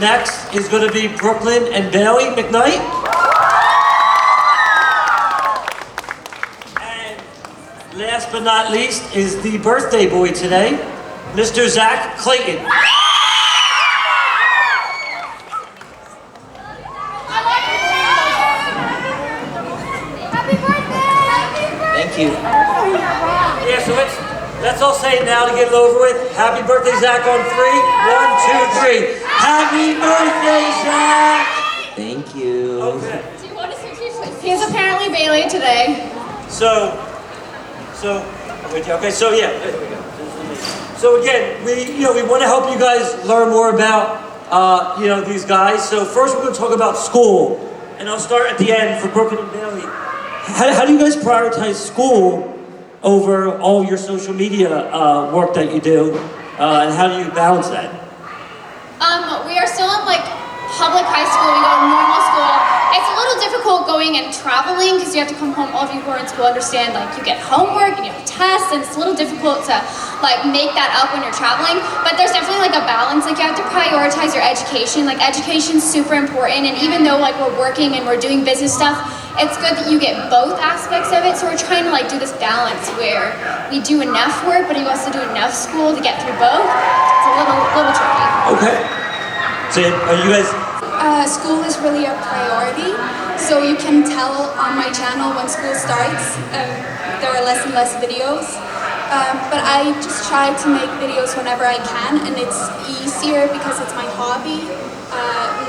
next is going to be Brooklyn and Bailey McKnight. And last but not least is the birthday boy today, Mr. Zach Clayton. Thank you. Yeah, so let's all say it now to get it over with. Happy birthday, Zach, on 3. 1, 2, 3. Happy birthday, Zach! Thank you. Okay. Do you want to switch your place? He's apparently Bailey today. Okay, so yeah. So again, we want to help you guys learn more about, these guys. So first we're going to talk about school. And I'll start at the end for Brooklyn and Bailey. How do you guys prioritize school over all your social media work that you do, and how do you balance that? We are still in public high school. We go to normal school. It's a little difficult going and traveling because you have to come home. All of you who are in school understand you get homework and you have tests, and it's a little difficult to make that up when you're traveling. But there's definitely a balance. You have to prioritize your education. Education's super important, and even though we're working and we're doing business stuff, it's good that you get both aspects of it. So we're trying to do this balance where we do enough work, but you also do enough school to get through both. It's a little tricky. Okay. So are you guys? School is really a priority. So you can tell on my channel when school starts, there are less and less videos. But I just try to make videos whenever I can, and it's easier because it's my hobby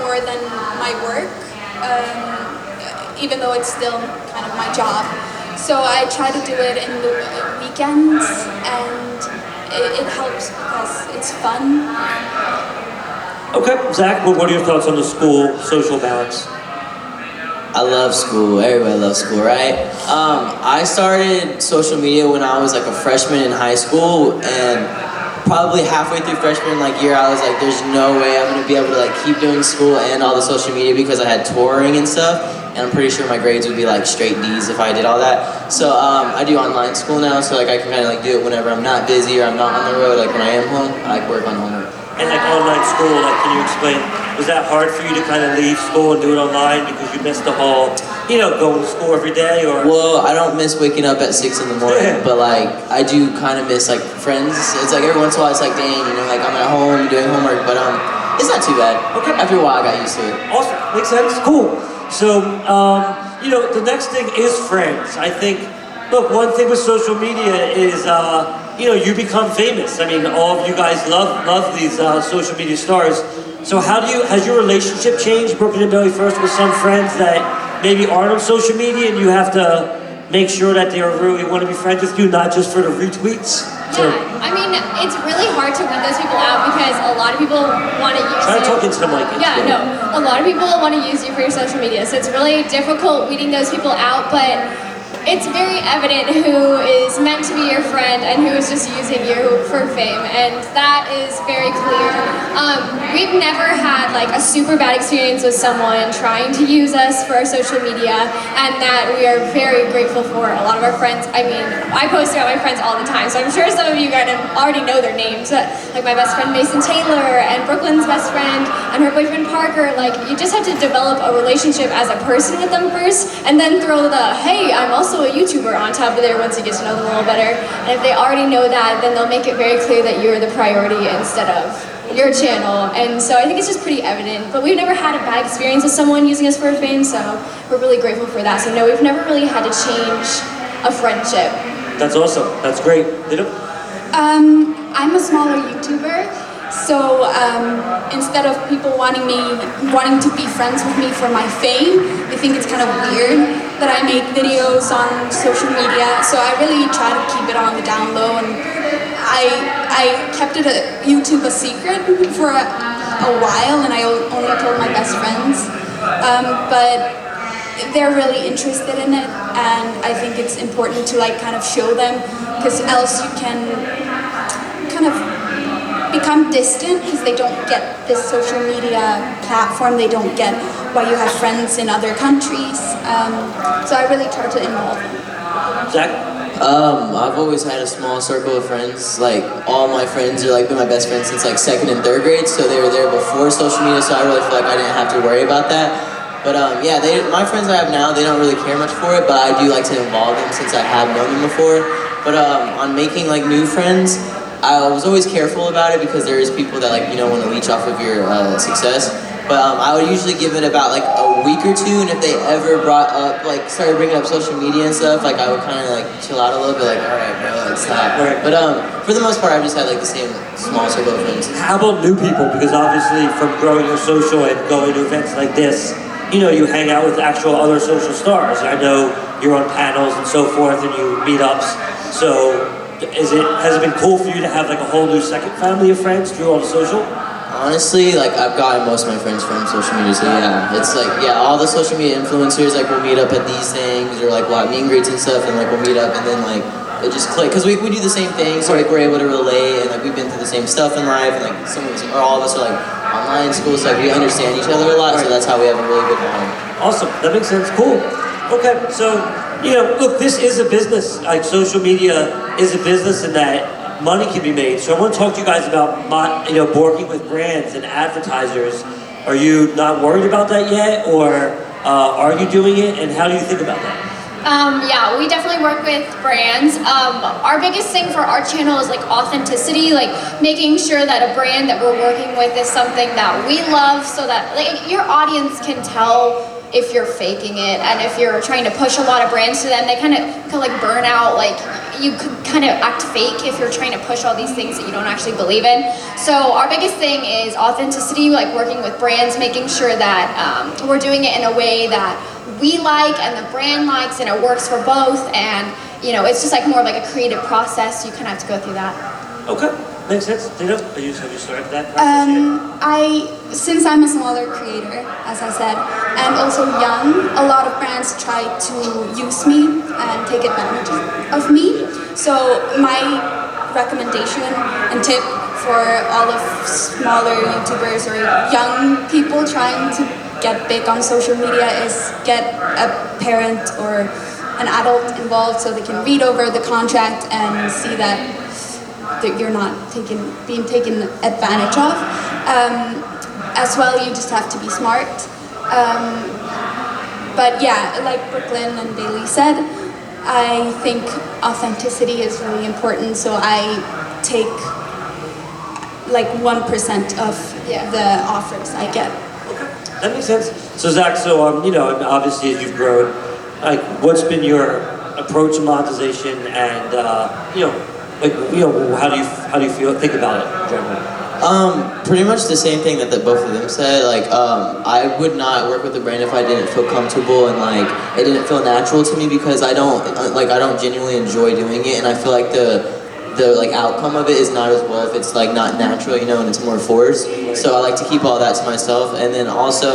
more than my work. Even though it's still kind of my job. So I try to do it in the weekends, and it helps because it's fun. Okay, Zach, what are your thoughts on the school social balance? I love school. Everybody loves school, right? I started social media when I was a freshman in high school, and probably halfway through freshman year, I was there's no way I'm gonna be able to keep doing school and all the social media because I had touring and stuff, and I'm pretty sure my grades would be straight D's if I did all that. So I do online school now, so I can kind of do it whenever I'm not busy or I'm not on the road. When I am home, I work on homework. And online school, can you explain, was that hard for you to kind of leave school and do it online because you missed the whole, going to school every day, or? Well, I don't miss waking up at 6 in the morning, but I do kind of miss friends. It's every once in a while it's dang, I'm at home doing homework, but it's not too bad. Okay. After a while I got used to it. Awesome, makes sense, cool. So, the next thing is friends. I think, look, one thing with social media is, you become famous. I mean, all of you guys love these social media stars. So has your relationship changed, Brooklyn and Bailey first, with some friends that maybe aren't on social media and you have to make sure that they really want to be friends with you, not just for the retweets? Yeah, I mean, it's really hard to weed those people out because a lot of people want to use Try to you. talk into the mic. Yeah, no. A lot of people want to use you for your social media, so it's really difficult weeding those people out, but it's very evident who is meant to be your friend and who is just using you for fame, and that is very clear. We've never had a super bad experience with someone trying to use us for our social media, and that we are very grateful for. A lot of our friends, I mean, I post about my friends all the time, so I'm sure some of you guys already know their names, my best friend Mason Taylor, and Brooklyn's best friend, and her boyfriend Parker. You just have to develop a relationship as a person with them first, and then throw the, hey, I'm also a YouTuber on top of there once you get to know them a little better. And if they already know that, then they'll make it very clear that you're the priority instead of your channel. And so I think it's just pretty evident. But we've never had a bad experience with someone using us for fame, so we're really grateful for that. So no, we've never really had to change a friendship. That's awesome. That's great. Didda? I'm a smaller YouTuber. So instead of people wanting to be friends with me for my fame, they think it's kind of weird that I make videos on social media. So I really try to keep it on the down low, and I kept YouTube a secret for a while, and I only told my best friends. But they're really interested in it, and I think it's important to kind of show them, because else you can kind of become distant because they don't get this social media platform. They don't get why you have friends in other countries. So I really try to involve them. Zach? I've always had a small circle of friends. Like, all my friends are like been my best friends since like 2nd and 3rd grade, so they were there before social media, so I really feel like I didn't have to worry about that. But yeah, my friends I have now, they don't really care much for it, but I do like to involve them since I have known them before. But on making like new friends, I was always careful about it because there is people that like, want to leech off of your success. But I would usually give it about like a week or two, and if they ever started bringing up social media and stuff, like I would kind of like chill out a little bit, like, all right, bro, like stop. Right. But for the most part, I've just had like the same small circle of friends. How about new people? Because obviously from growing your social and going to events like this, you hang out with actual other social stars. I know you're on panels and so forth and you meetups. So has it been cool for you to have like a whole new second family of friends through all the social? Honestly, like I've gotten most of my friends from social media, so yeah, it's like, yeah, all the social media influencers, like we'll meet up at these things, or like we'll have meet and greets and stuff, and like we'll meet up, and then like it just click, because we do the same thing, so like we're able to relate, and like we've been through the same stuff in life, and like some of us, or all of us are like online school, so like we understand each other a lot, so that's how we have a really good bond. Awesome, that makes sense, cool. Okay, so, look, this is a business, like social media is a business in that money can be made. So I want to talk to you guys about working with brands and advertisers. Are you not worried about that yet, or are you doing it, and how do you think about that? Yeah, we definitely work with brands. Our biggest thing for our channel is like authenticity, like making sure that a brand that we're working with is something that we love, so that like your audience can tell if you're faking it, and if you're trying to push a lot of brands to them, they kind of like burn out. Like you could kind of act fake if you're trying to push all these things that you don't actually believe in. So our biggest thing is authenticity, like working with brands, making sure that we're doing it in a way that we like and the brand likes, and it works for both. And it's just like more of like a creative process. So you kind of have to go through that. Okay, makes sense. Didda, have you started that process? Since I'm a smaller creator, as I said, and also young, a lot of brands try to use me and take advantage of me. So my recommendation and tip for all of smaller YouTubers or young people trying to get big on social media is get a parent or an adult involved, so they can read over the contract and see that you're not being taken advantage of. As well, you just have to be smart. But yeah, like Brooklyn and Bailey said, I think authenticity is really important, so I take like 1% of the offers I get. Okay, that makes sense. So Zach, obviously as you've grown, like what's been your approach to monetization, and how do you think about it in general? Pretty much the same thing that both of them said. Like, I would not work with a brand if I didn't feel comfortable and like it didn't feel natural to me, because I don't genuinely enjoy doing it, and I feel like the like outcome of it is not as well if it's like not natural, and it's more forced. So I like to keep all that to myself, and then also